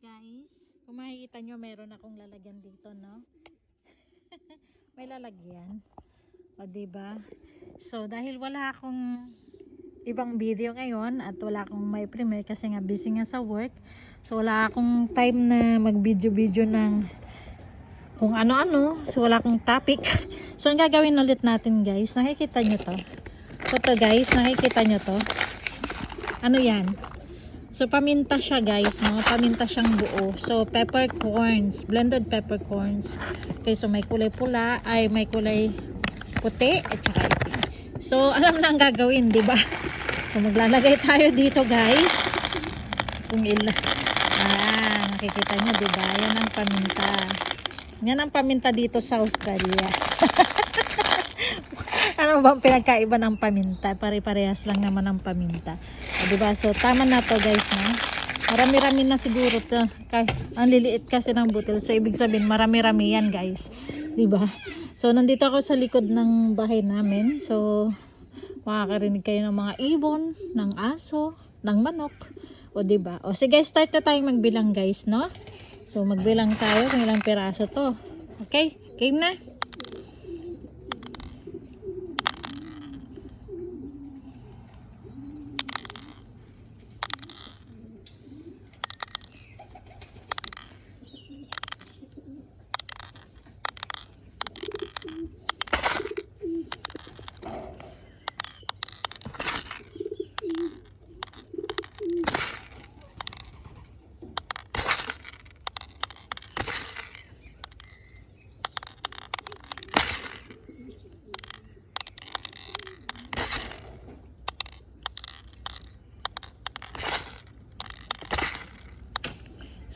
guys, kung makikita nyo meron akong lalagyan dito, no? May lalagyan, o diba? So dahil wala akong ibang video ngayon at wala akong may premiere kasi nga busy nga sa work, so wala akong time na mag video ng kung ano-ano, so wala akong topic. So ang gagawin ulit natin guys, nakikita nyo to, ito guys, nakikita nyo to, ano yan? So paminta siya guys, no? Paminta siyang buo. So peppercorns, blended peppercorns. Okay, so may kulay pula, ay may kulay puti at saka itim. So alam na ang gagawin, 'di ba? So maglalagay tayo dito guys. Kung nakikita niyo, 'di ba? Yan ang paminta. Yan ang paminta dito sa Australia. Ano bang pinagkaiba ng paminta? Pare-parehas lang naman ang paminta. O, diba? So, tama na to guys. No? Marami-rami na siguro to. Ang liliit kasi ng butil. So, ibig sabihin, marami-rami yan guys. Diba? So, nandito ako sa likod ng bahay namin. So, makakarinig kayo ng mga ibon, ng aso, ng manok. O, diba? O, sige, start na tayong magbilang guys, no? So, magbilang tayo kung ilang piraso to. Okay? Game na?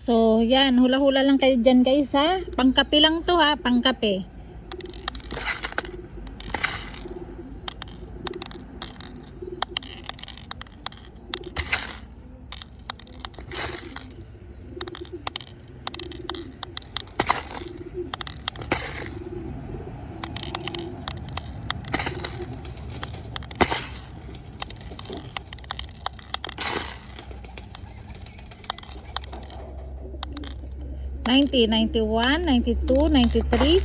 So, yan. Hula-hula lang kayo dyan guys ha. Pangkape lang to ha. Pangkape. $90, $91, $92, $93,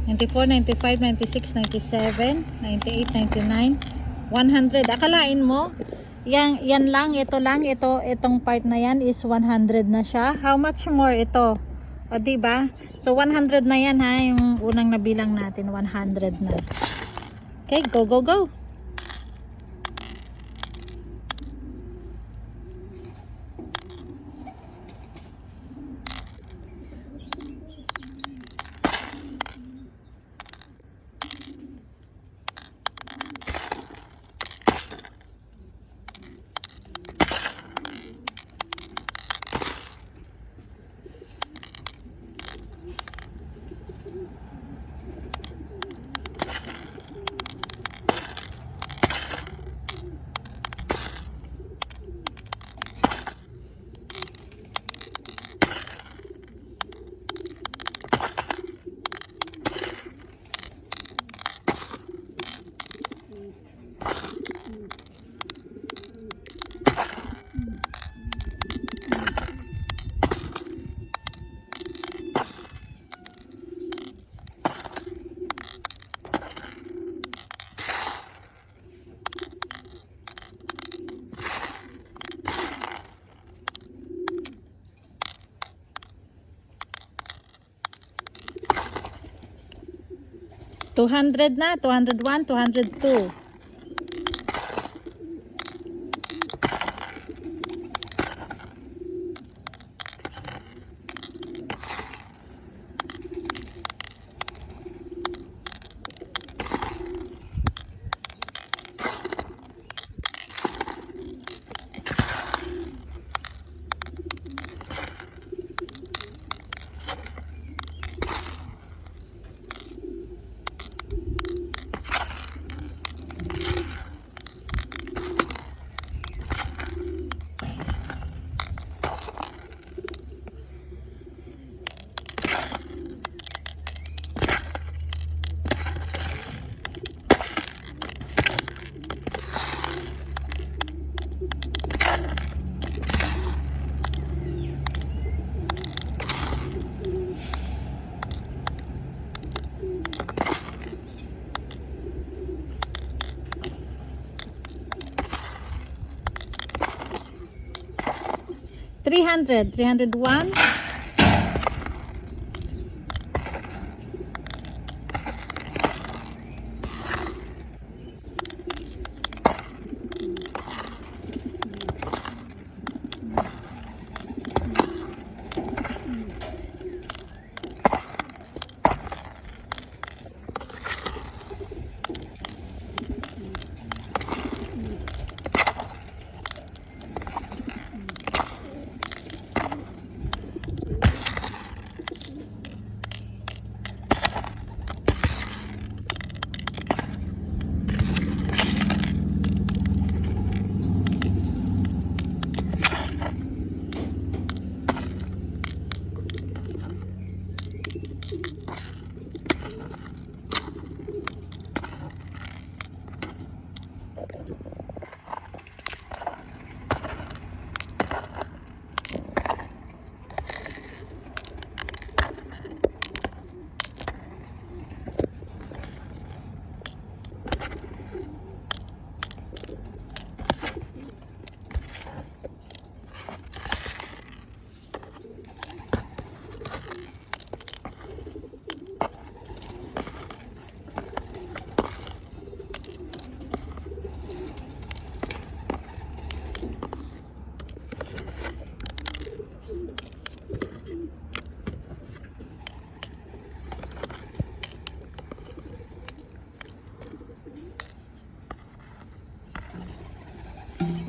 $94, $95, $96, $97, $98, $99, $100. Akalain mo, yan lang, itong part na yan is 100 na siya. How much more ito? O diba? So 100 na yan ha, yung unang nabilang natin, 100 na. Okay, go, go, go. $200 na, $201, $202. 301.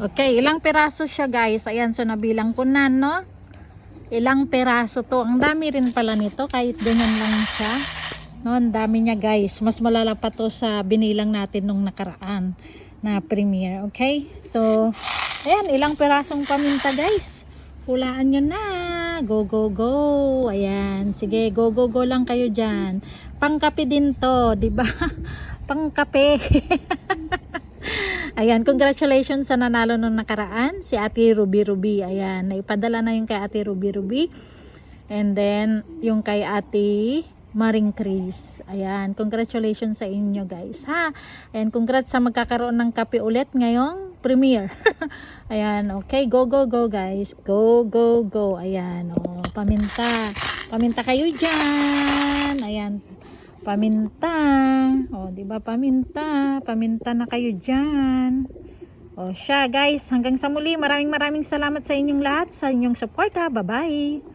Okay, ilang peraso siya guys. Ayan, so nabilang ko na, no? Ilang peraso to. Ang dami rin pala nito, kahit ganyan lang siya. No, ang dami niya guys. Mas malala pa to sa binilang natin nung nakaraan na premiere. Okay? So, ayan, ilang perasong paminta guys. Hulaan nyo na. Go, go, go. Ayan. Sige, go, go, go lang kayo dyan. Pangkape din to, diba? Pangkape. Ayan, congratulations sa nanalo nung nakaraan, si Ate Ruby Ruby. Ayan, naipadala na yung kay Ate Ruby Ruby. And then, yung kay Ate Maring Chris. Ayan, congratulations sa inyo guys, ha? And congrats sa magkakaroon ng kape ulit ngayong premiere. Ayan, okay, go, go, go guys. Go, go, go. Ayan, oh, paminta. Paminta kayo dyan. Ayan, paminta. O, di ba paminta? Paminta na kayo diyan. O siya, guys, hanggang sa muli. Maraming salamat sa inyong lahat, sa inyong suporta. Bye-bye.